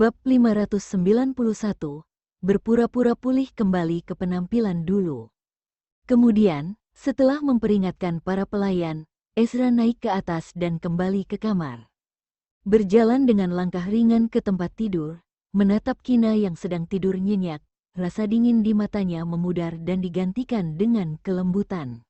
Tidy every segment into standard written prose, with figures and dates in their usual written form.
Bab 591, berpura-pura pulih kembali ke penampilan dulu. Kemudian, setelah memperingatkan para pelayan, Ezra naik ke atas dan kembali ke kamar. Berjalan dengan langkah ringan ke tempat tidur, menatap Kina yang sedang tidur nyenyak, rasa dingin di matanya memudar dan digantikan dengan kelembutan.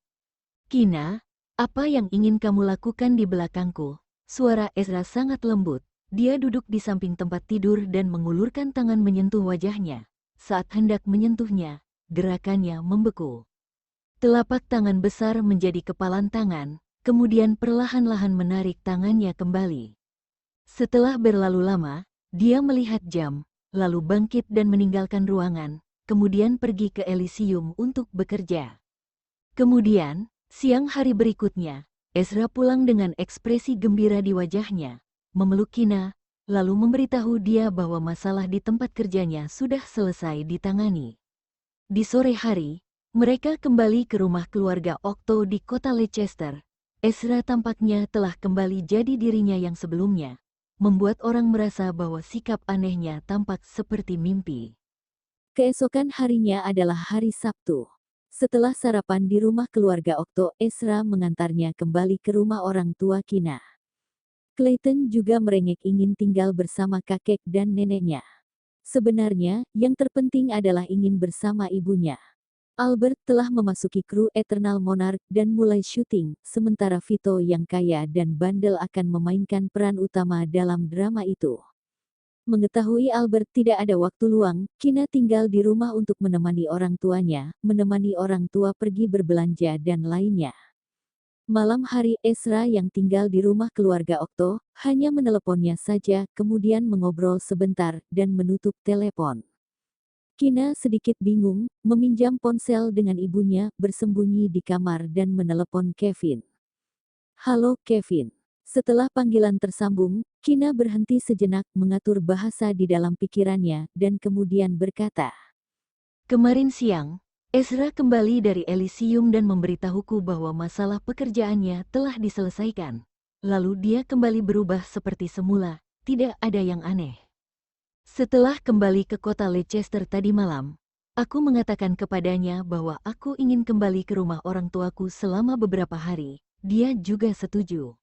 "Kina, apa yang ingin kamu lakukan di belakangku?" Suara Ezra sangat lembut. Dia duduk di samping tempat tidur dan mengulurkan tangan menyentuh wajahnya. Saat hendak menyentuhnya, gerakannya membeku. Telapak tangan besar menjadi kepalan tangan, kemudian perlahan-lahan menarik tangannya kembali. Setelah berlalu lama, dia melihat jam, lalu bangkit dan meninggalkan ruangan, kemudian pergi ke Elysium untuk bekerja. Kemudian, siang hari berikutnya, Ezra pulang dengan ekspresi gembira di wajahnya, memeluk Kina, lalu memberitahu dia bahwa masalah di tempat kerjanya sudah selesai ditangani. Di sore hari, mereka kembali ke rumah keluarga Octo di kota Leicester. Ezra tampaknya telah kembali jadi dirinya yang sebelumnya, membuat orang merasa bahwa sikap anehnya tampak seperti mimpi. Keesokan harinya adalah hari Sabtu. Setelah sarapan di rumah keluarga Octo, Ezra mengantarnya kembali ke rumah orang tua Kina. Clayton juga merengek ingin tinggal bersama kakek dan neneknya. Sebenarnya, yang terpenting adalah ingin bersama ibunya. Albert telah memasuki kru Eternal Monarch dan mulai syuting, sementara Vito yang kaya dan bandel akan memainkan peran utama dalam drama itu. Mengetahui Albert tidak ada waktu luang, Kina tinggal di rumah untuk menemani orang tuanya, menemani orang tua pergi berbelanja dan lainnya. Malam hari, Ezra yang tinggal di rumah keluarga Octo, hanya meneleponnya saja, kemudian mengobrol sebentar, dan menutup telepon. Kina sedikit bingung, meminjam ponsel dengan ibunya, bersembunyi di kamar dan menelepon Kevin. "Halo Kevin." Setelah panggilan tersambung, Kina berhenti sejenak mengatur bahasa di dalam pikirannya, dan kemudian berkata, "Kemarin siang, Ezra kembali dari Elysium dan memberitahuku bahwa masalah pekerjaannya telah diselesaikan. Lalu dia kembali berubah seperti semula, tidak ada yang aneh. Setelah kembali ke kota Leicester tadi malam, aku mengatakan kepadanya bahwa aku ingin kembali ke rumah orang tuaku selama beberapa hari. Dia juga setuju."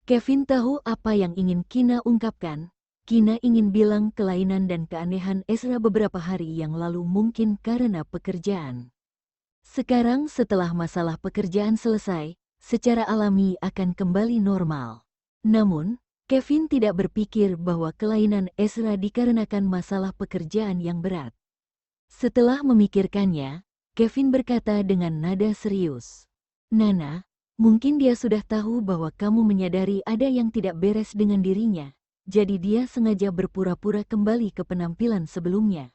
Kevin tahu apa yang ingin Kina ungkapkan. Kina ingin bilang kelainan dan keanehan Ezra beberapa hari yang lalu mungkin karena pekerjaan. Sekarang setelah masalah pekerjaan selesai, secara alami akan kembali normal. Namun, Kevin tidak berpikir bahwa kelainan Ezra dikarenakan masalah pekerjaan yang berat. Setelah memikirkannya, Kevin berkata dengan nada serius, "Nana, mungkin dia sudah tahu bahwa kamu menyadari ada yang tidak beres dengan dirinya. Jadi dia sengaja berpura-pura kembali ke penampilan sebelumnya."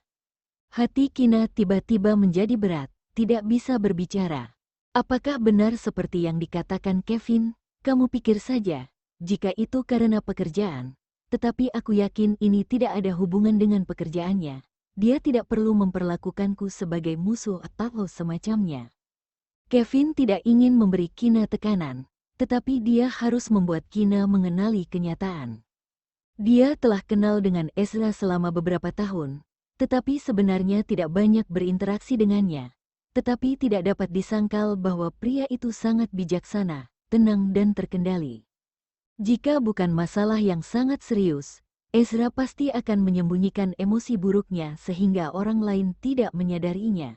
Hati Kina tiba-tiba menjadi berat, tidak bisa berbicara. "Apakah benar seperti yang dikatakan Kevin? Kamu pikir saja, jika itu karena pekerjaan. Tetapi aku yakin ini tidak ada hubungan dengan pekerjaannya. Dia tidak perlu memperlakukanku sebagai musuh atau semacamnya." Kevin tidak ingin memberi Kina tekanan, tetapi dia harus membuat Kina mengenali kenyataan. Dia telah kenal dengan Ezra selama beberapa tahun, tetapi sebenarnya tidak banyak berinteraksi dengannya. Tetapi tidak dapat disangkal bahwa pria itu sangat bijaksana, tenang dan terkendali. Jika bukan masalah yang sangat serius, Ezra pasti akan menyembunyikan emosi buruknya sehingga orang lain tidak menyadarinya.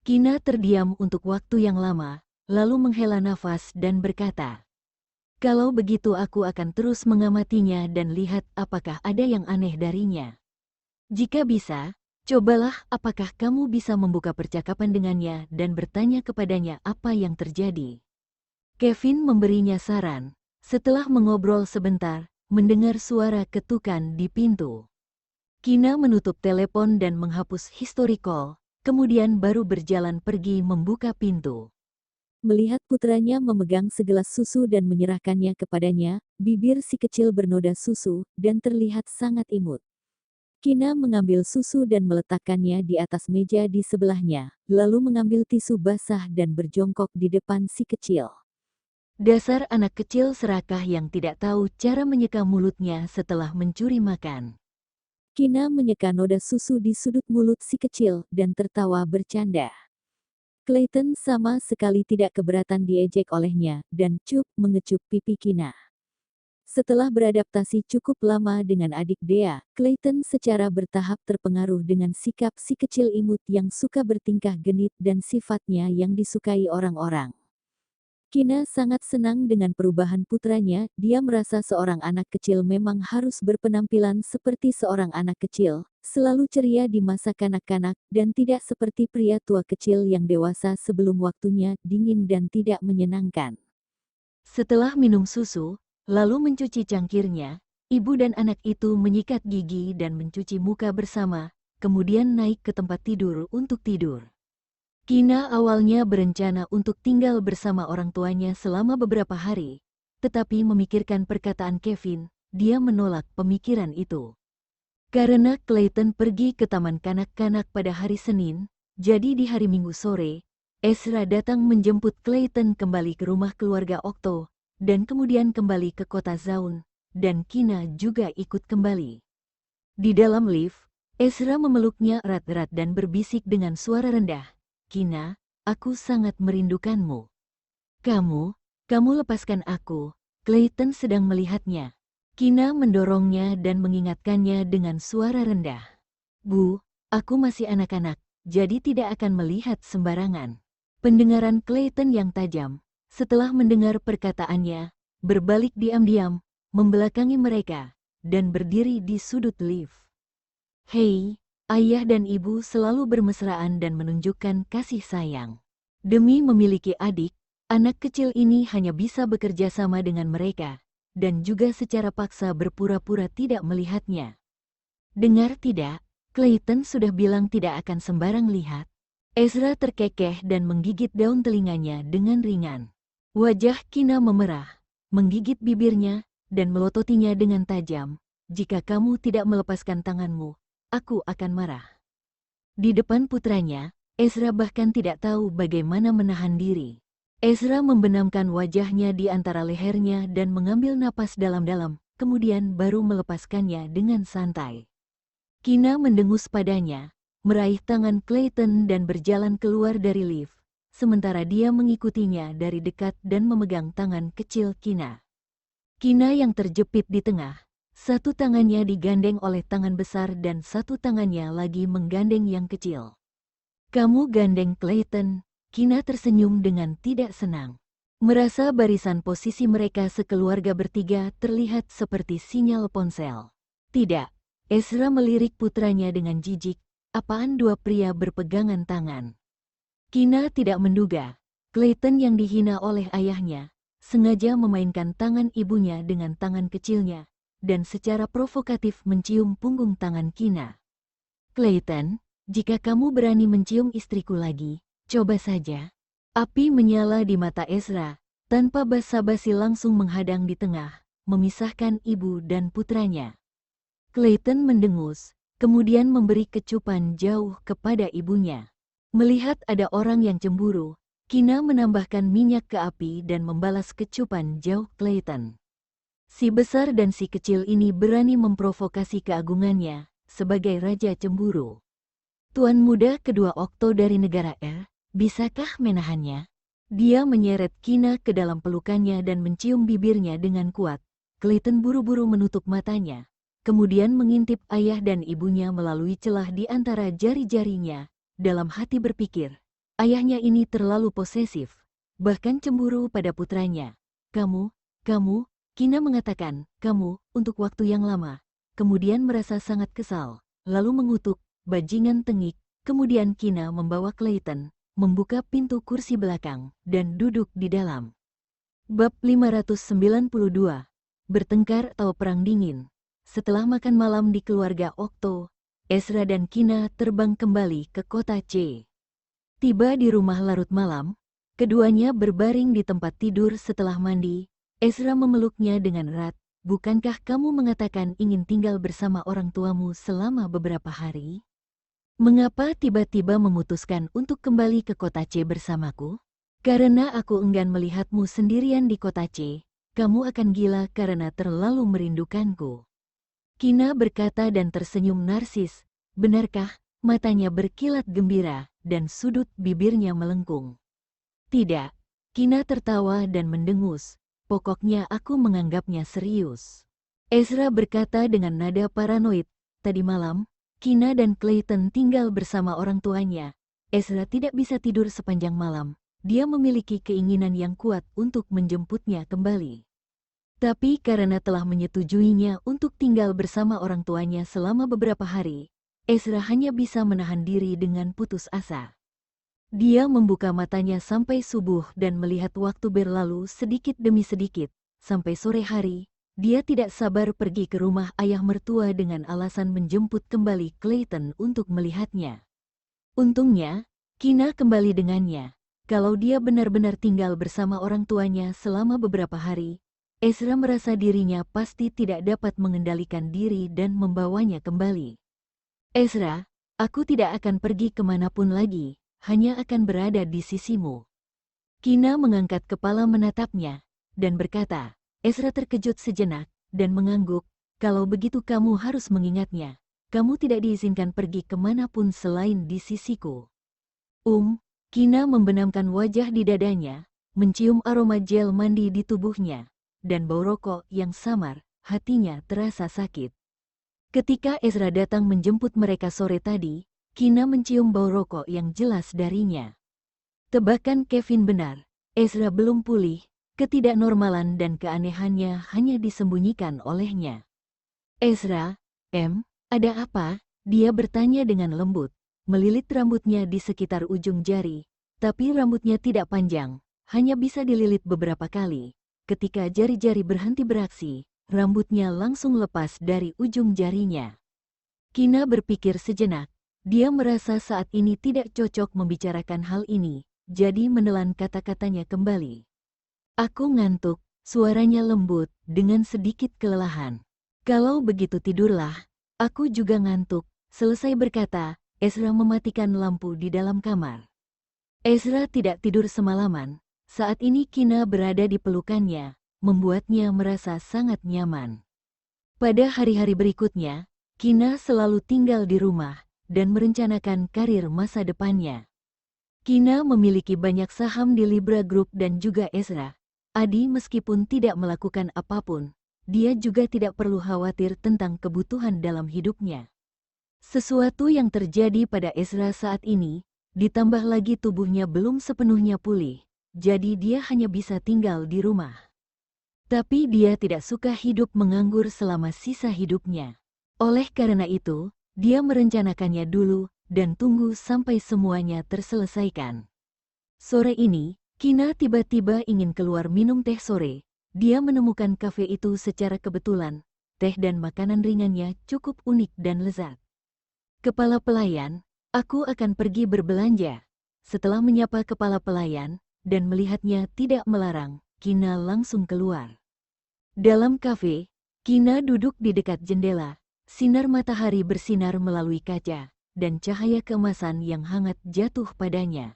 Kina terdiam untuk waktu yang lama, lalu menghela nafas dan berkata, "Kalau begitu aku akan terus mengamatinya dan lihat apakah ada yang aneh darinya. Jika bisa, cobalah apakah kamu bisa membuka percakapan dengannya dan bertanya kepadanya apa yang terjadi." Kevin memberinya saran. Setelah mengobrol sebentar, mendengar suara ketukan di pintu. Kina menutup telepon dan menghapus history call, kemudian baru berjalan pergi membuka pintu. Melihat putranya memegang segelas susu dan menyerahkannya kepadanya, bibir si kecil bernoda susu, dan terlihat sangat imut. Kina mengambil susu dan meletakkannya di atas meja di sebelahnya, lalu mengambil tisu basah dan berjongkok di depan si kecil. Dasar anak kecil serakah yang tidak tahu cara menyeka mulutnya setelah mencuri makan. Kina menyeka noda susu di sudut mulut si kecil dan tertawa bercanda. Clayton sama sekali tidak keberatan diejek olehnya, dan Cup mengecup pipi Kina. Setelah beradaptasi cukup lama dengan adik Dea, Clayton secara bertahap terpengaruh dengan sikap si kecil imut yang suka bertingkah genit dan sifatnya yang disukai orang-orang. Kina sangat senang dengan perubahan putranya, dia merasa seorang anak kecil memang harus berpenampilan seperti seorang anak kecil, selalu ceria di masa kanak-kanak, dan tidak seperti pria tua kecil yang dewasa sebelum waktunya, dingin dan tidak menyenangkan. Setelah minum susu, lalu mencuci cangkirnya, ibu dan anak itu menyikat gigi dan mencuci muka bersama, kemudian naik ke tempat tidur untuk tidur. Kina awalnya berencana untuk tinggal bersama orang tuanya selama beberapa hari, tetapi memikirkan perkataan Kevin, dia menolak pemikiran itu. Karena Clayton pergi ke taman kanak-kanak pada hari Senin, jadi di hari Minggu sore, Ezra datang menjemput Clayton kembali ke rumah keluarga Okto, dan kemudian kembali ke kota Zaun, dan Kina juga ikut kembali. Di dalam lift, Ezra memeluknya erat-erat dan berbisik dengan suara rendah, "Kina, aku sangat merindukanmu." Kamu lepaskan aku." Clayton sedang melihatnya. Kina mendorongnya dan mengingatkannya dengan suara rendah. "Bu, aku masih anak-anak, jadi tidak akan melihat sembarangan." Pendengaran Clayton yang tajam, setelah mendengar perkataannya, berbalik diam-diam, membelakangi mereka, dan berdiri di sudut lift. "Hei, ayah dan ibu selalu bermesraan dan menunjukkan kasih sayang. Demi memiliki adik, anak kecil ini hanya bisa bekerja sama dengan mereka, dan juga secara paksa berpura-pura tidak melihatnya." "Dengar tidak, Clayton sudah bilang tidak akan sembarang lihat." Ezra terkekeh dan menggigit daun telinganya dengan ringan. Wajah Kina memerah, menggigit bibirnya, dan melototinya dengan tajam. "Jika kamu tidak melepaskan tanganmu, aku akan marah." Di depan putranya, Ezra bahkan tidak tahu bagaimana menahan diri. Ezra membenamkan wajahnya di antara lehernya dan mengambil napas dalam-dalam, kemudian baru melepaskannya dengan santai. Kina mendengus padanya, meraih tangan Clayton dan berjalan keluar dari lift, sementara dia mengikutinya dari dekat dan memegang tangan kecil Kina. Kina yang terjepit di tengah, satu tangannya digandeng oleh tangan besar dan satu tangannya lagi menggandeng yang kecil. "Kamu gandeng Clayton?" Kina tersenyum dengan tidak senang. Merasa barisan posisi mereka sekeluarga bertiga terlihat seperti sinyal ponsel. "Tidak." Ezra melirik putranya dengan jijik, "Apaan dua pria berpegangan tangan?" Kina tidak menduga, Clayton yang dihina oleh ayahnya, sengaja memainkan tangan ibunya dengan tangan kecilnya, dan secara provokatif mencium punggung tangan Kina. "Clayton, jika kamu berani mencium istriku lagi, coba saja." Api menyala di mata Ezra, tanpa basa-basi langsung menghadang di tengah, memisahkan ibu dan putranya. Clayton mendengus, kemudian memberi kecupan jauh kepada ibunya. Melihat ada orang yang cemburu, Kina menambahkan minyak ke api dan membalas kecupan jauh Clayton. Si besar dan si kecil ini berani memprovokasi keagungannya sebagai raja cemburu. "Tuan muda kedua Okto dari negara R, bisakah menahannya?" Dia menyeret Kina ke dalam pelukannya dan mencium bibirnya dengan kuat. Clayton buru-buru menutup matanya, kemudian mengintip ayah dan ibunya melalui celah di antara jari-jarinya. Dalam hati berpikir, ayahnya ini terlalu posesif, bahkan cemburu pada putranya. Kamu, Kina mengatakan, "Kamu," untuk waktu yang lama, kemudian merasa sangat kesal, lalu mengutuk, "Bajingan tengik." Kemudian Kina membawa Clayton, membuka pintu kursi belakang, dan duduk di dalam. Bab 592. Bertengkar atau Perang Dingin. Setelah makan malam di keluarga Okto, Ezra dan Kina terbang kembali ke kota C. Tiba di rumah larut malam, keduanya berbaring di tempat tidur setelah mandi. Ezra memeluknya dengan erat. "Bukankah kamu mengatakan ingin tinggal bersama orang tuamu selama beberapa hari? Mengapa tiba-tiba memutuskan untuk kembali ke kota C bersamaku?" "Karena aku enggan melihatmu sendirian di kota C. Kamu akan gila karena terlalu merindukanku." Kina berkata dan tersenyum narsis. Benarkah? Matanya berkilat gembira, dan sudut bibirnya melengkung. Tidak. Kina tertawa dan mendengus. Pokoknya aku menganggapnya serius. Ezra berkata dengan nada paranoid. Tadi malam, Kina dan Clayton tinggal bersama orang tuanya. Ezra tidak bisa tidur sepanjang malam. Dia memiliki keinginan yang kuat untuk menjemputnya kembali. Tapi karena telah menyetujuinya untuk tinggal bersama orang tuanya selama beberapa hari, Ezra hanya bisa menahan diri dengan putus asa. Dia membuka matanya sampai subuh dan melihat waktu berlalu sedikit demi sedikit. Sampai sore hari, dia tidak sabar pergi ke rumah ayah mertua dengan alasan menjemput kembali Clayton untuk melihatnya. Untungnya, Kina kembali dengannya. Kalau dia benar-benar tinggal bersama orang tuanya selama beberapa hari, Ezra merasa dirinya pasti tidak dapat mengendalikan diri dan membawanya kembali. Ezra, aku tidak akan pergi kemanapun lagi, hanya akan berada di sisimu. Kina mengangkat kepala menatapnya, dan berkata, Ezra terkejut sejenak, dan mengangguk, kalau begitu kamu harus mengingatnya, kamu tidak diizinkan pergi kemanapun selain di sisiku. Kina membenamkan wajah di dadanya, mencium aroma gel mandi di tubuhnya, dan bau rokok yang samar, hatinya terasa sakit. Ketika Ezra datang menjemput mereka sore tadi, Kina mencium bau rokok yang jelas darinya. Tebakan Kevin benar, Ezra belum pulih, ketidaknormalan dan keanehannya hanya disembunyikan olehnya. Ezra, ada apa? Dia bertanya dengan lembut, melilit rambutnya di sekitar ujung jari, tapi rambutnya tidak panjang, hanya bisa dililit beberapa kali. Ketika jari-jari berhenti beraksi, rambutnya langsung lepas dari ujung jarinya. Kina berpikir sejenak, dia merasa saat ini tidak cocok membicarakan hal ini, jadi menelan kata-katanya kembali. Aku ngantuk, suaranya lembut, dengan sedikit kelelahan. Kalau begitu tidurlah, aku juga ngantuk, selesai berkata, Ezra mematikan lampu di dalam kamar. Ezra tidak tidur semalaman, saat ini Kina berada di pelukannya, membuatnya merasa sangat nyaman. Pada hari-hari berikutnya, Kina selalu tinggal di rumah dan merencanakan karir masa depannya. Kina memiliki banyak saham di Libra Group dan juga Ezra. Adi meskipun tidak melakukan apapun, dia juga tidak perlu khawatir tentang kebutuhan dalam hidupnya. Sesuatu yang terjadi pada Ezra saat ini, ditambah lagi tubuhnya belum sepenuhnya pulih, jadi dia hanya bisa tinggal di rumah. Tapi dia tidak suka hidup menganggur selama sisa hidupnya. Oleh karena itu, dia merencanakannya dulu dan tunggu sampai semuanya terselesaikan. Sore ini, Kina tiba-tiba ingin keluar minum teh sore. Dia menemukan kafe itu secara kebetulan. Teh dan makanan ringannya cukup unik dan lezat. Kepala pelayan, aku akan pergi berbelanja. Setelah menyapa kepala pelayan dan melihatnya tidak melarang, Kina langsung keluar. Dalam kafe, Kina duduk di dekat jendela. Sinar matahari bersinar melalui kaca, dan cahaya keemasan yang hangat jatuh padanya.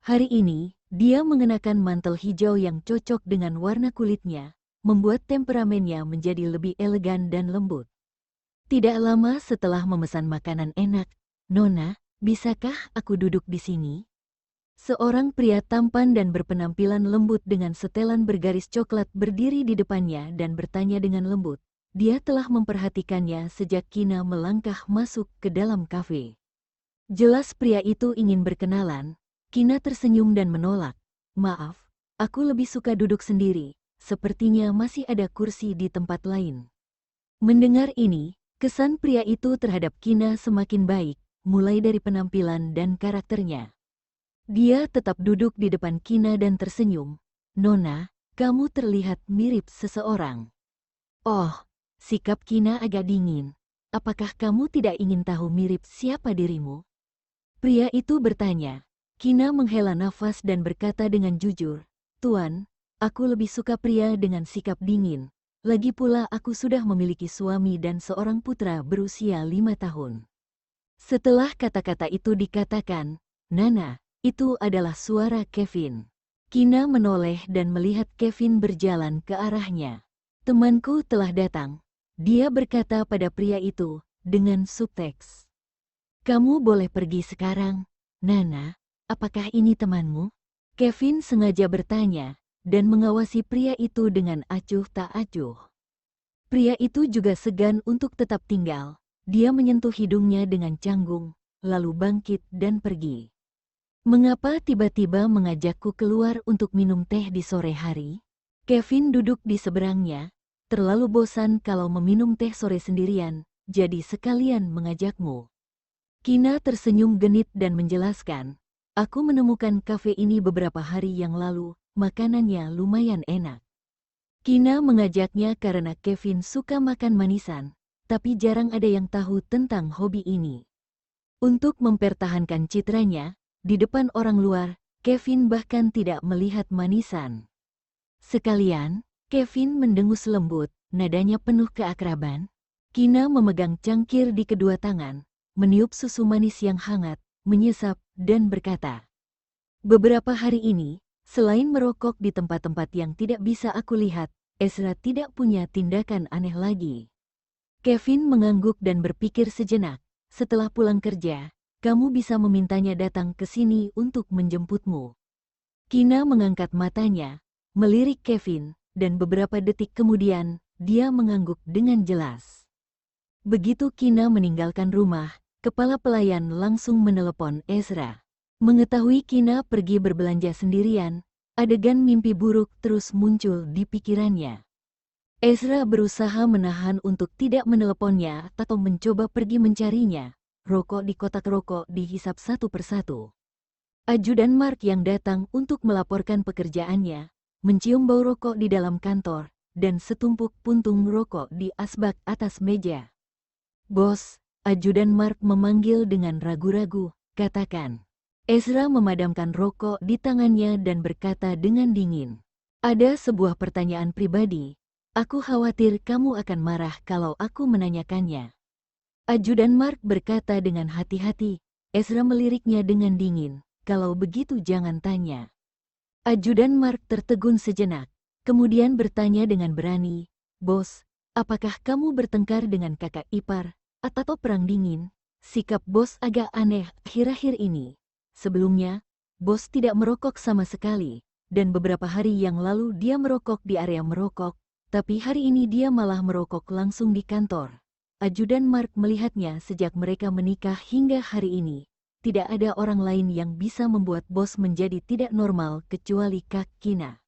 Hari ini, dia mengenakan mantel hijau yang cocok dengan warna kulitnya, membuat temperamennya menjadi lebih elegan dan lembut. Tidak lama setelah memesan makanan enak, Nona, bisakah aku duduk di sini? Seorang pria tampan dan berpenampilan lembut dengan setelan bergaris coklat berdiri di depannya dan bertanya dengan lembut. Dia telah memperhatikannya sejak Kina melangkah masuk ke dalam kafe. Jelas pria itu ingin berkenalan. Kina tersenyum dan menolak. Maaf, aku lebih suka duduk sendiri. Sepertinya masih ada kursi di tempat lain. Mendengar ini, kesan pria itu terhadap Kina semakin baik, mulai dari penampilan dan karakternya. Dia tetap duduk di depan Kina dan tersenyum. Nona, kamu terlihat mirip seseorang. Oh, sikap Kina agak dingin. Apakah kamu tidak ingin tahu mirip siapa dirimu? Pria itu bertanya. Kina menghela nafas dan berkata dengan jujur, Tuan, aku lebih suka pria dengan sikap dingin. Lagi pula aku sudah memiliki suami dan seorang putra berusia 5 tahun. Setelah kata-kata itu dikatakan, Nana, itu adalah suara Kevin. Kina menoleh dan melihat Kevin berjalan ke arahnya. Temanku telah datang. Dia berkata pada pria itu dengan subteks. Kamu boleh pergi sekarang, Nana. Apakah ini temanmu? Kevin sengaja bertanya dan mengawasi pria itu dengan acuh tak acuh. Pria itu juga segan untuk tetap tinggal. Dia menyentuh hidungnya dengan canggung, lalu bangkit dan pergi. Mengapa tiba-tiba mengajakku keluar untuk minum teh di sore hari? Kevin duduk di seberangnya, terlalu bosan kalau meminum teh sore sendirian, jadi sekalian mengajakmu. Kina tersenyum genit dan menjelaskan, aku menemukan kafe ini beberapa hari yang lalu, makanannya lumayan enak. Kina mengajaknya karena Kevin suka makan manisan, tapi jarang ada yang tahu tentang hobi ini. Untuk mempertahankan citranya, di depan orang luar, Kevin bahkan tidak melihat manisan. Sekalian, Kevin mendengus lembut, nadanya penuh keakraban. Kina memegang cangkir di kedua tangan, meniup susu manis yang hangat, menyesap, dan berkata, beberapa hari ini, selain merokok di tempat-tempat yang tidak bisa aku lihat, Ezra tidak punya tindakan aneh lagi. Kevin mengangguk dan berpikir sejenak. Setelah pulang kerja, kamu bisa memintanya datang ke sini untuk menjemputmu. Kina mengangkat matanya, melirik Kevin, dan beberapa detik kemudian, dia mengangguk dengan jelas. Begitu Kina meninggalkan rumah, kepala pelayan langsung menelepon Ezra. Mengetahui Kina pergi berbelanja sendirian, adegan mimpi buruk terus muncul di pikirannya. Ezra berusaha menahan untuk tidak meneleponnya atau mencoba pergi mencarinya. Rokok di kotak rokok dihisap satu persatu. Ajudan Mark yang datang untuk melaporkan pekerjaannya, mencium bau rokok di dalam kantor, dan setumpuk puntung rokok di asbak atas meja. Bos, ajudan Mark memanggil dengan ragu-ragu, katakan. Ezra memadamkan rokok di tangannya dan berkata dengan dingin. Ada sebuah pertanyaan pribadi, aku khawatir kamu akan marah kalau aku menanyakannya. Ajudan Mark berkata dengan hati-hati, Ezra meliriknya dengan dingin. Kalau begitu jangan tanya. Ajudan Mark tertegun sejenak, kemudian bertanya dengan berani, Bos, apakah kamu bertengkar dengan kakak ipar, atau perang dingin? Sikap Bos agak aneh akhir-akhir ini. Sebelumnya, Bos tidak merokok sama sekali, dan beberapa hari yang lalu dia merokok di area merokok, tapi hari ini dia malah merokok langsung di kantor. Ajudan Mark melihatnya sejak mereka menikah hingga hari ini. Tidak ada orang lain yang bisa membuat Bos menjadi tidak normal kecuali Kak Kina.